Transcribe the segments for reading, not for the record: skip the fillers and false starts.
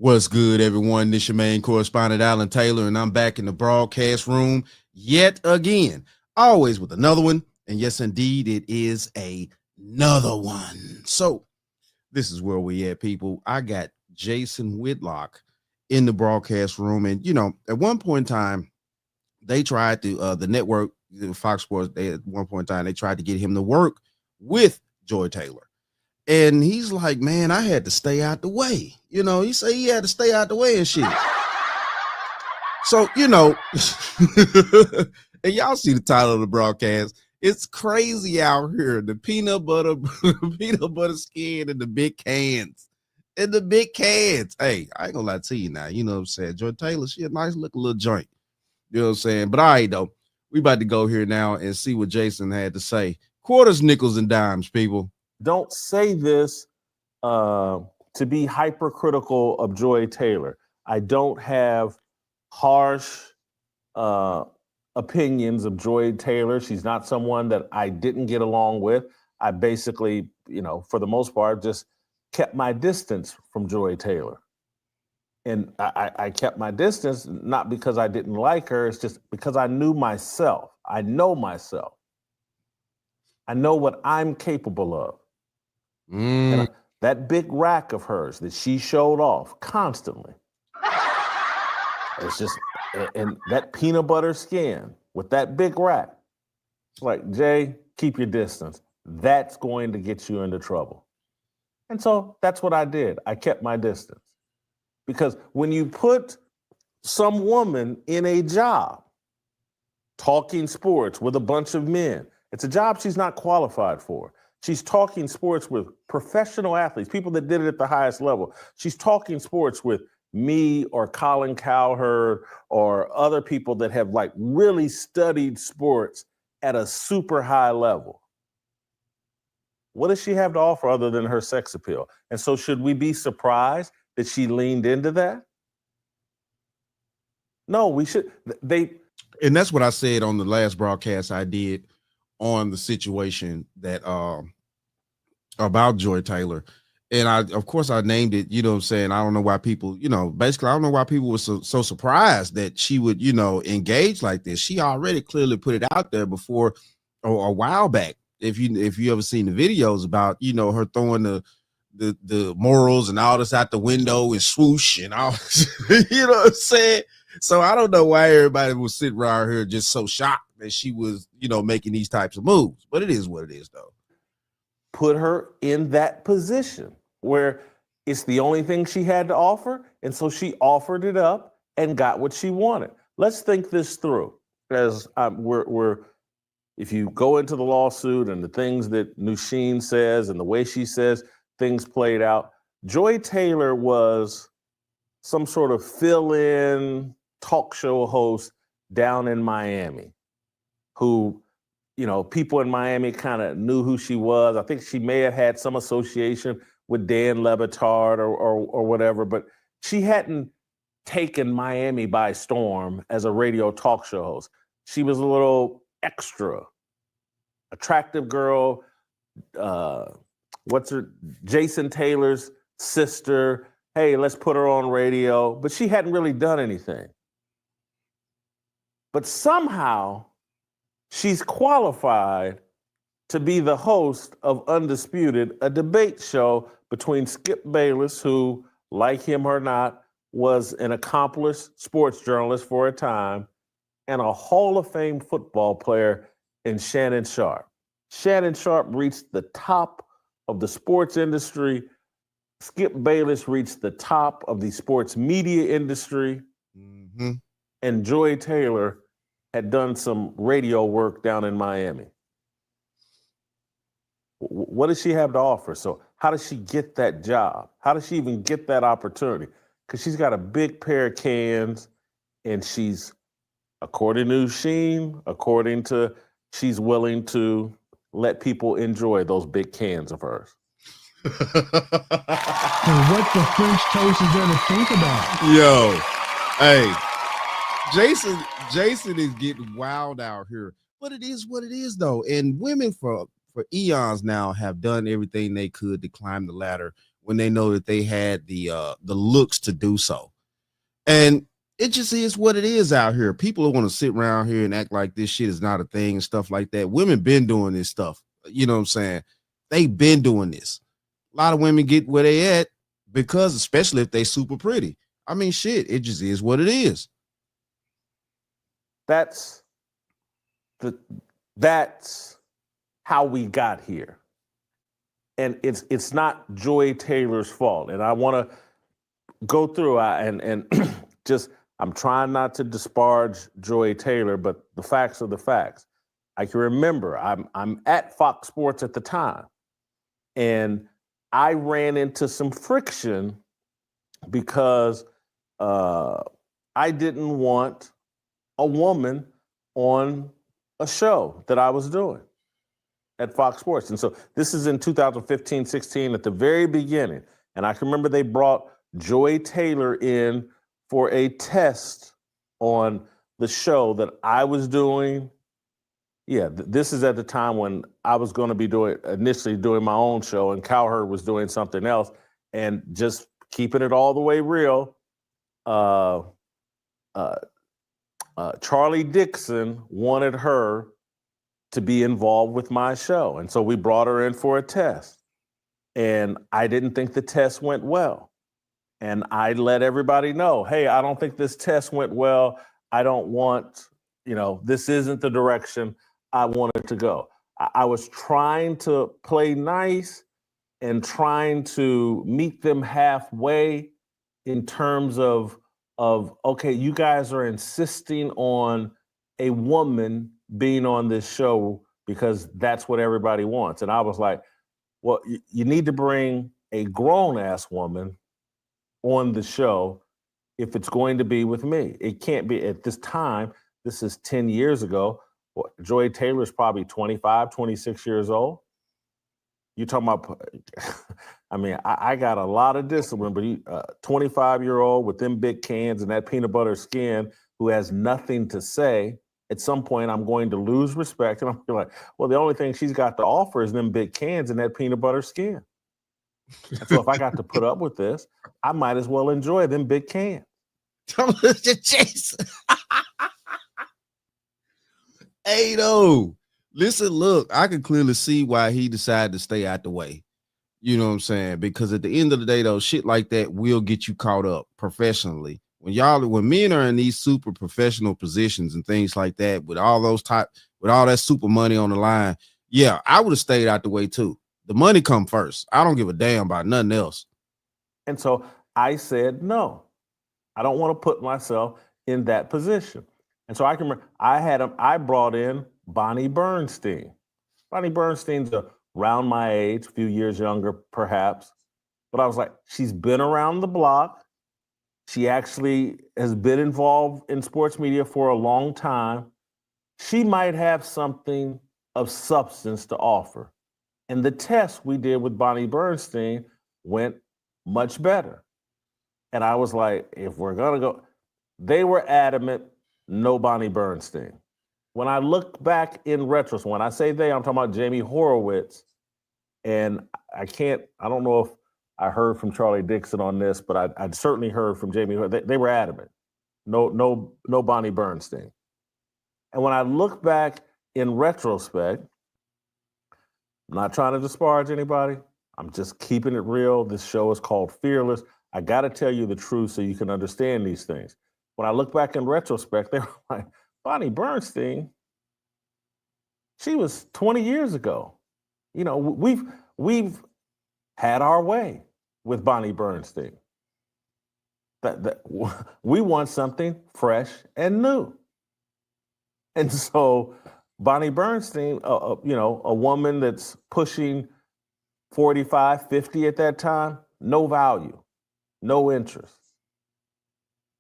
What's good, everyone? This your main correspondent, Alan Taylor, and I'm back in the broadcast room yet again, always with another one. And yes, indeed, it is another one. So this is where we at, people. I got Jason Whitlock in the broadcast room. And, at one point in time, they tried to, the network, Fox Sports, at one point in time, they tried to get him to work with Joy Taylor. And he's like, man, I had to stay out the way. He said he had to stay out the way and shit. So, and y'all see the title of the broadcast. It's crazy out here. The peanut butter skin and the big cans. And the big cans. Hey, I ain't gonna lie to you now. You know what I'm saying? Joy Taylor, she a nice looking little joint. You know what I'm saying? But all right, though. We about to go here now and see what Jason had to say. Quarters, nickels, and dimes, people. Don't say this to be hypercritical of Joy Taylor. I don't have harsh opinions of Joy Taylor. She's not someone that I didn't get along with. I basically, for the most part, just kept my distance from Joy Taylor. And I kept my distance, not because I didn't like her. It's just because I knew myself. I know myself. I know what I'm capable of. And that big rack of hers that she showed off constantly. It's just, and that peanut butter skin with that big rack. It's like, Jay, keep your distance. That's going to get you into trouble. And so that's what I did. I kept my distance. Because when you put some woman in a job, talking sports with a bunch of men, it's a job she's not qualified for. She's talking sports with professional athletes, people that did it at the highest level. She's talking sports with me or Colin Cowherd or other people that have really studied sports at a super high level. What does she have to offer other than her sex appeal? And so should we be surprised that she leaned into that? No, we should. And that's what I said on the last broadcast I did on the situation that about Joy Taylor. And of course I named it, you know what I'm saying? I don't know why people, basically I don't know why people were so surprised that she would, engage like this. She already clearly put it out there before or a while back. If you ever seen the videos about, her throwing the morals and all this out the window and swoosh and all, you know what I'm saying? So I don't know why everybody was sitting around here just so shocked that she was, making these types of moves. But it is what it is, though. Put her in that position where it's the only thing she had to offer. And so she offered it up and got what she wanted. Let's think this through. As if you go into the lawsuit and the things that Nusheen says and the way she says things played out, Joy Taylor was some sort of fill-in talk show host down in Miami who, people in Miami kind of knew who she was. I think she may have had some association with Dan Levitard or whatever, but she hadn't taken Miami by storm as a radio talk show host. She was a little extra, attractive girl. Jason Taylor's sister. Hey, let's put her on radio. But she hadn't really done anything. But somehow she's qualified to be the host of Undisputed, a debate show between Skip Bayless, who, like him or not, was an accomplished sports journalist for a time, and a Hall of Fame football player in Shannon Sharpe. Shannon Sharpe reached the top of the sports industry. Skip Bayless reached the top of the sports media industry. Mm-hmm. And Joy Taylor had done some radio work down in Miami. What does she have to offer? So how does she get that job? How does she even get that opportunity? Because she's got a big pair of cans, and she's, according to Sheen, she's willing to let people enjoy those big cans of hers. So what the French toast is there to think about? Yo, hey, Jason is getting wild out here, but it is what it is, though. And women for eons now have done everything they could to climb the ladder when they know that they had the looks to do so. And it just is what it is out here. People want to sit around here and act like this shit is not a thing and stuff like that. Women been doing this stuff. You know what I'm saying? They've been doing this. A lot of women get where they at because, especially if they super pretty. I mean, shit, it just is what it is. That's how we got here. And it's not Joy Taylor's fault. And I want to go through and just, I'm trying not to disparage Joy Taylor, but the facts are the facts. I can remember I'm at Fox Sports at the time, and I ran into some friction because I didn't want a woman on a show that I was doing at Fox Sports. And so this is in 2015, 16, at the very beginning. And I can remember they brought Joy Taylor in for a test on the show that I was doing. Yeah, this is at the time when I was going to be initially doing my own show, and Cowherd was doing something else. And just keeping it all the way real, Charlie Dixon wanted her to be involved with my show. And so we brought her in for a test. And I didn't think the test went well. And I let everybody know, hey, I don't think this test went well. I don't want, this isn't the direction I wanted to go. I was trying to play nice and trying to meet them halfway in terms of okay, you guys are insisting on a woman being on this show because that's what everybody wants. And I was like, well, you need to bring a grown-ass woman on the show if it's going to be with me. It can't be at this time. This is 10 years ago. Well, Joy Taylor's probably 25, 26 years old. You talking about, I mean, I got a lot of discipline, but 25-year-old with them big cans and that peanut butter skin who has nothing to say, at some point I'm going to lose respect. And I'm like, well, the only thing she's got to offer is them big cans and that peanut butter skin. And so if I got to put up with this, I might as well enjoy them big cans. Jason. Hey, though. Listen, look, I can clearly see why he decided to stay out the way. You know what I'm saying? Because at the end of the day, though, shit like that will get you caught up professionally. When men are in these super professional positions and things like that, with all that super money on the line, yeah, I would have stayed out the way too. The money come first. I don't give a damn about nothing else. And so I said, no, I don't want to put myself in that position. And so I can remember I brought in Bonnie Bernstein. Bonnie Bernstein's around my age, a few years younger, perhaps. But I was like, she's been around the block. She actually has been involved in sports media for a long time. She might have something of substance to offer. And the test we did with Bonnie Bernstein went much better. And I was like, if we're going to go, they were adamant, no Bonnie Bernstein. When I look back in retrospect, when I say they, I'm talking about Jamie Horowitz. And I don't know if I heard from Charlie Dixon on this, but I'd certainly heard from Jamie. They were adamant. No Bonnie Bernstein. And when I look back in retrospect, I'm not trying to disparage anybody. I'm just keeping it real. This show is called Fearless. I got to tell you the truth so you can understand these things. When I look back in retrospect, they were like, Bonnie Bernstein, she was 20 years ago. We've had our way with Bonnie Bernstein. That we want something fresh and new. And so Bonnie Bernstein, a woman that's pushing 45, 50 at that time, no value, no interest.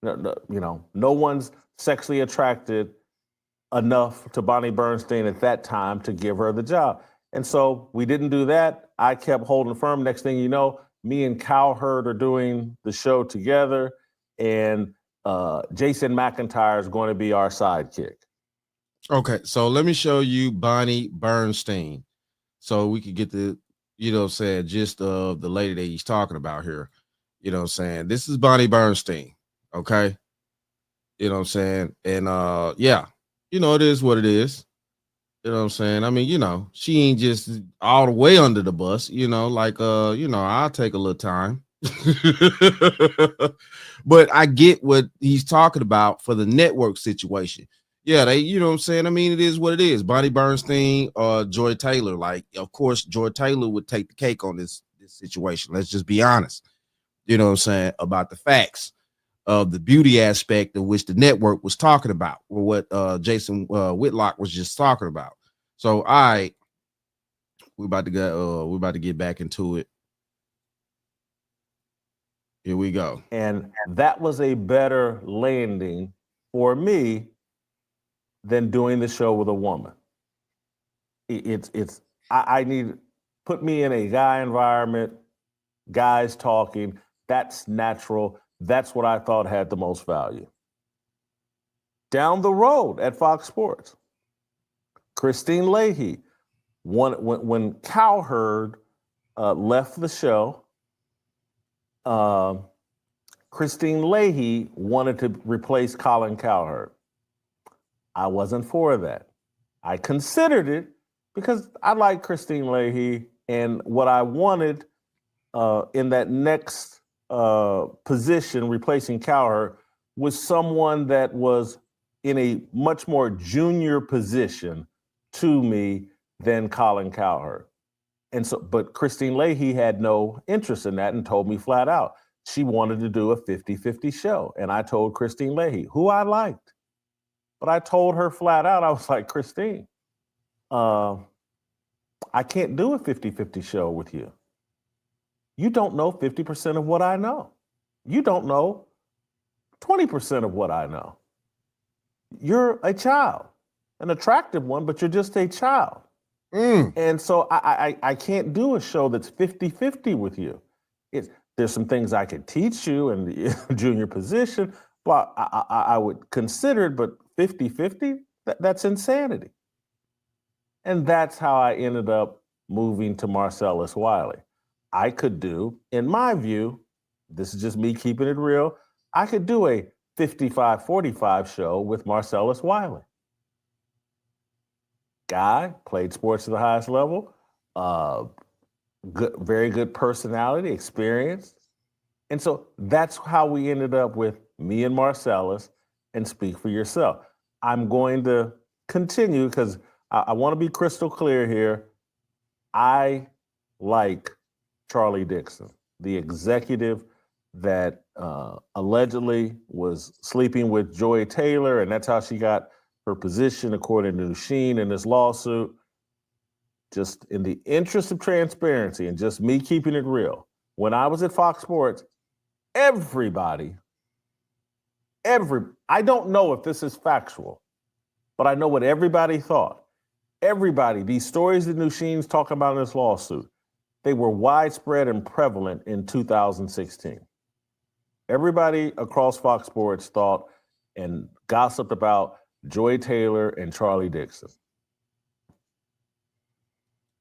No one's sexually attracted enough to Bonnie Bernstein at that time to give her the job. And so we didn't do that. I kept holding firm. Next thing you know, me and Cowherd are doing the show together, and Jason McIntyre is going to be our sidekick. Okay, so let me show you Bonnie Bernstein so we could get the, you know what I'm saying, just of the lady that he's talking about here. You know what I'm saying? This is Bonnie Bernstein. Okay. You know what I'm saying? And yeah, you know, it is what it is. You know what I'm saying? I mean, you know, she ain't just all the way under the bus, you know, like you know, I'll take a little time. But I get what he's talking about for the network situation. Yeah, they, you know what I'm saying? I mean, it is what it is. Bonnie Bernstein or Joy Taylor. Like, of course, Joy Taylor would take the cake on this situation. Let's just be honest, you know what I'm saying, about the facts of the beauty aspect of which the network was talking about, or what Jason Whitlock was just talking about. So, all right, we're about to get back into it. Here we go. And that was a better landing for me than doing the show with a woman. I need, put me in a guy environment, guys talking. That's natural. That's what I thought had the most value. Down the road at Fox Sports, Christine Leahy, when Cowherd left the show, Christine Leahy wanted to replace Colin Cowherd. I wasn't for that. I considered it because I like Christine Leahy, and what I wanted in that next position, replacing Cowherd, was someone that was in a much more junior position to me than Colin Cowherd. And so, but Christine Leahy had no interest in that and told me flat out she wanted to do a 50-50 show. And I told Christine Leahy, who I liked, but I told her flat out, I was like, Christine, I can't do a 50-50 show with you. You don't know 50% of what I know. You don't know 20% of what I know. You're a child, an attractive one, but you're just a child. And so I can't do a show that's 50-50 with you. There's some things I could teach you in the junior position, but I would consider it, but 50-50, that's insanity. And that's how I ended up moving to Marcellus Wiley. I could do, in my view, this is just me keeping it real, I could do a 55-45 show with Marcellus Wiley. Guy, played sports at the highest level, very good personality, experience. And so that's how we ended up with me and Marcellus and Speak for Yourself. I'm going to continue because I want to be crystal clear here. I like Charlie Dixon, the executive that allegedly was sleeping with Joy Taylor, and that's how she got her position, according to Sheen in this lawsuit. Just in the interest of transparency and just me keeping it real, when I was at Fox Sports, everybody, I don't know if this is factual, but I know what everybody thought. Everybody, these stories that Sheen's talking about in this lawsuit, they were widespread and prevalent in 2016. Everybody across Fox Sports thought and gossiped about Joy Taylor and Charlie Dixon.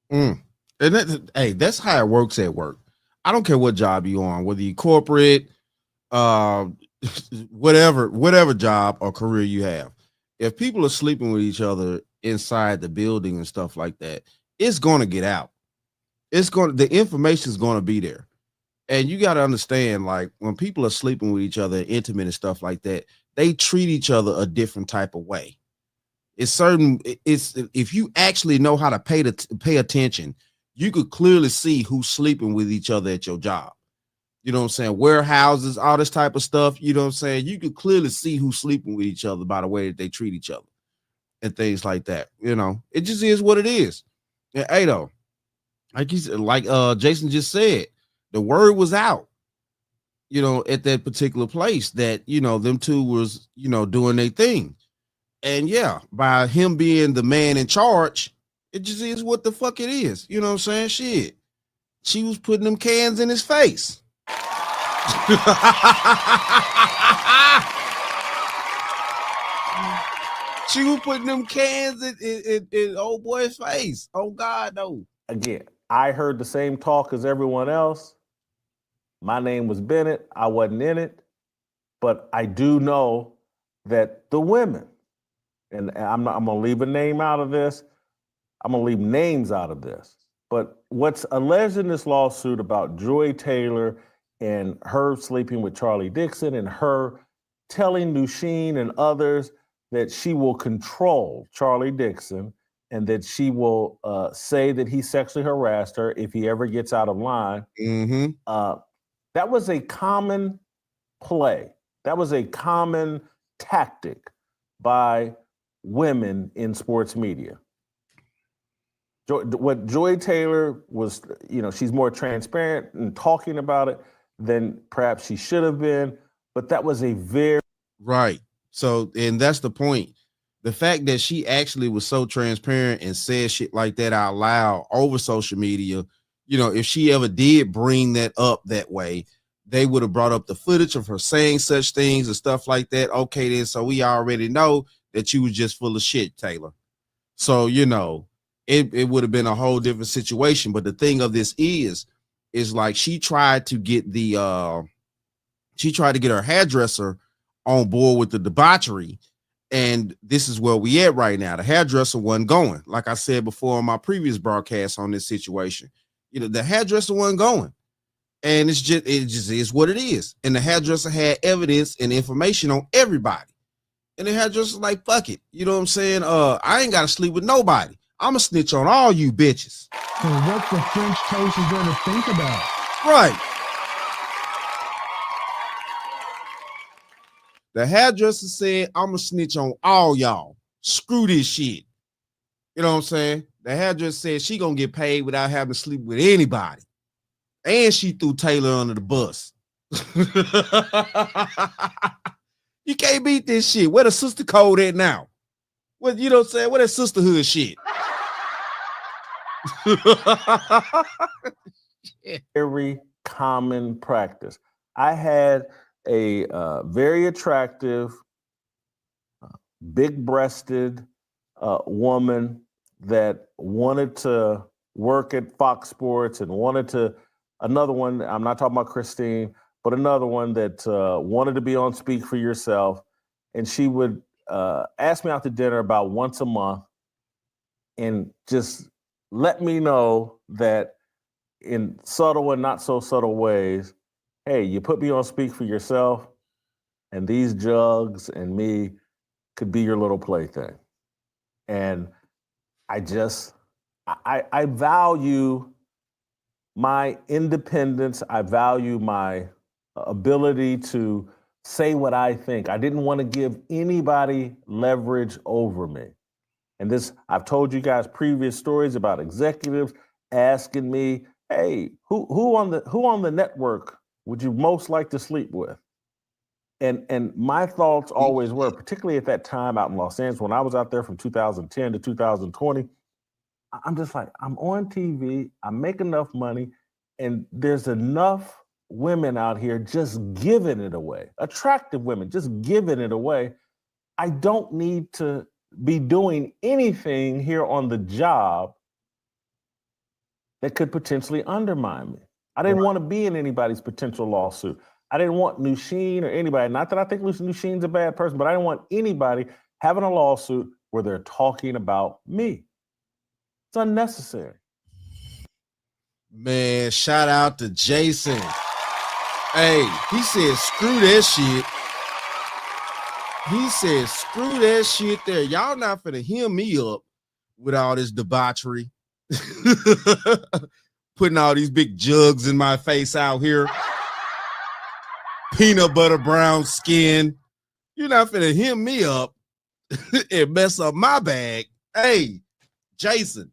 And that's how it works at work. I don't care what job you're on, whether you corporate, whatever job or career you have. If people are sleeping with each other inside the building and stuff like that, it's going to get out. The information is going to be there. And you got to understand, like, when people are sleeping with each other, intimate and stuff like that, they treat each other a different type of way. It's if you actually know how to pay attention, you could clearly see who's sleeping with each other at your job. You know what I'm saying? Warehouses, all this type of stuff. You know what I'm saying? You could clearly see who's sleeping with each other by the way that they treat each other and things like that. You know, it just is what it is. And hey, though, like Jason just said, the word was out, you know, at that particular place that, you know, them two was, you know, doing their thing. And yeah, by him being the man in charge, it just is what the fuck it is. You know what I'm saying? Shit. She was putting them cans in his face. She was putting them cans in old boy's face. Oh God, no. Again, I heard the same talk as everyone else. My name was Bennett. I wasn't in it. But I do know that the women, and I'm going to leave a name out of this. I'm going to leave names out of this. But what's alleged in this lawsuit about Joy Taylor and her sleeping with Charlie Dixon and her telling Nusheen and others that she will control Charlie Dixon and that she will say that he sexually harassed her if he ever gets out of line. That was a common play. That was a common tactic by women in sports media. What Joy Taylor was, she's more transparent in talking about it than perhaps she should have been, but that was a very... Right. So, and that's the point. The fact that she actually was so transparent and said shit like that out loud over social media, if she ever did bring that up that way, they would have brought up the footage of her saying such things and stuff like that. Okay, then, so we already know that you was just full of shit, Taylor. So, it would have been a whole different situation. But the thing of this is like she tried to get her hairdresser on board with the debauchery. And this is where we at right now. The hairdresser wasn't going. Like I said before on my previous broadcast on this situation, the hairdresser wasn't going. And it just is what it is. And the hairdresser had evidence and information on everybody. And the hairdresser's like, fuck it. You know what I'm saying? I ain't got to sleep with nobody. I'm a snitch on all you bitches. So what the French toast is going to think about? Right. The hairdresser said, I'm a snitch on all y'all. Screw this shit. You know what I'm saying? The hairdresser said she gonna get paid without having to sleep with anybody. And she threw Taylor under the bus. You can't beat this shit. Where the sister code at now? What, you know what I'm saying? Where that sisterhood shit? Very common practice. I had a very attractive, big-breasted woman that wanted to work at Fox Sports and another one, I'm not talking about Christine, but another one that wanted to be on Speak for Yourself. And she would ask me out to dinner about once a month and just let me know that in subtle and not so subtle ways, hey, you put me on Speak for Yourself, and these jugs and me could be your little plaything. And I value my independence. I value my ability to say what I think. I didn't want to give anybody leverage over me. And this, I've told you guys previous stories about executives asking me, hey, who on the network would you most like to sleep with? And my thoughts always were, particularly at that time out in Los Angeles, when I was out there from 2010 to 2020, I'm just like, I'm on TV, I make enough money, and there's enough women out here just giving it away, attractive women just giving it away. I don't need to be doing anything here on the job that could potentially undermine me. I didn't want to be in anybody's potential lawsuit. I didn't want Nusheen or anybody, not that I think Nusheen's a bad person, but I didn't want anybody having a lawsuit where they're talking about me. It's unnecessary. Man, shout out to Jason. Hey, he said, screw that shit. He said, screw that shit there. Y'all not finna hear me up with all this debauchery. Putting all these big jugs in my face out here. Peanut butter brown skin. You're not finna hear me up and mess up my bag. Hey, Jason.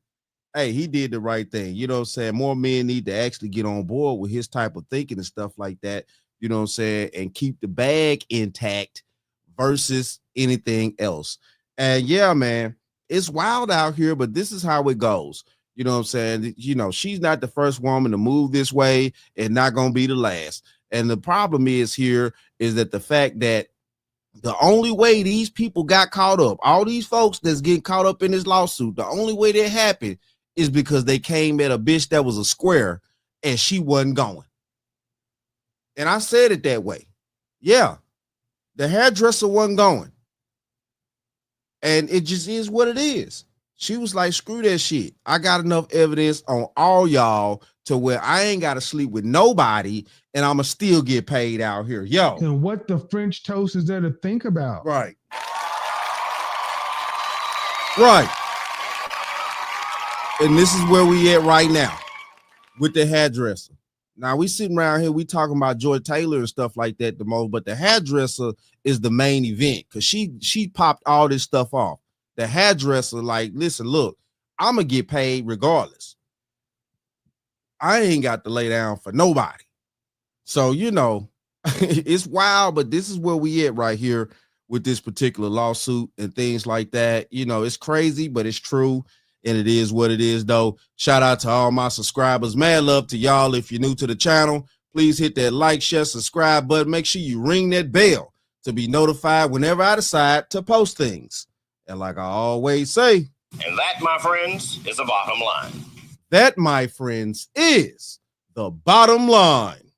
Hey, he did the right thing. You know what I'm saying? More men need to actually get on board with his type of thinking and stuff like that. You know what I'm saying? And keep the bag intact versus anything else. And yeah, man, it's wild out here, but this is how it goes. You know what I'm saying? You know, she's not the first woman to move this way and not going to be the last. And the problem is that the fact that the only way these people got caught up, all these folks that's getting caught up in this lawsuit, the only way that happened is because they came at a bitch that was a square and she wasn't going. And I said it that way. Yeah, the hairdresser wasn't going. And it just is what it is. She was like, screw that shit. I got enough evidence on all y'all to where I ain't got to sleep with nobody and I'm going to still get paid out here. Yo. And what the French toast is there to think about? Right. Right. And this is where we at right now with the hairdresser. Now we sitting around here, we talking about Joy Taylor and stuff like that the most, but the hairdresser is the main event because she popped all this stuff off. The hairdresser, like, listen, look, I'm gonna get paid regardless. I ain't got to lay down for nobody. So, you know, it's wild, but this is where we at right here with this particular lawsuit and things like that. You know, it's crazy, but it's true. And it is what it is, though. Shout out to all my subscribers. Mad love to y'all. If you're new to the channel, please hit that like, share, subscribe button. Make sure you ring that bell to be notified whenever I decide to post things. And like I always say, and that, my friends, is the bottom line. That, my friends, is the bottom line.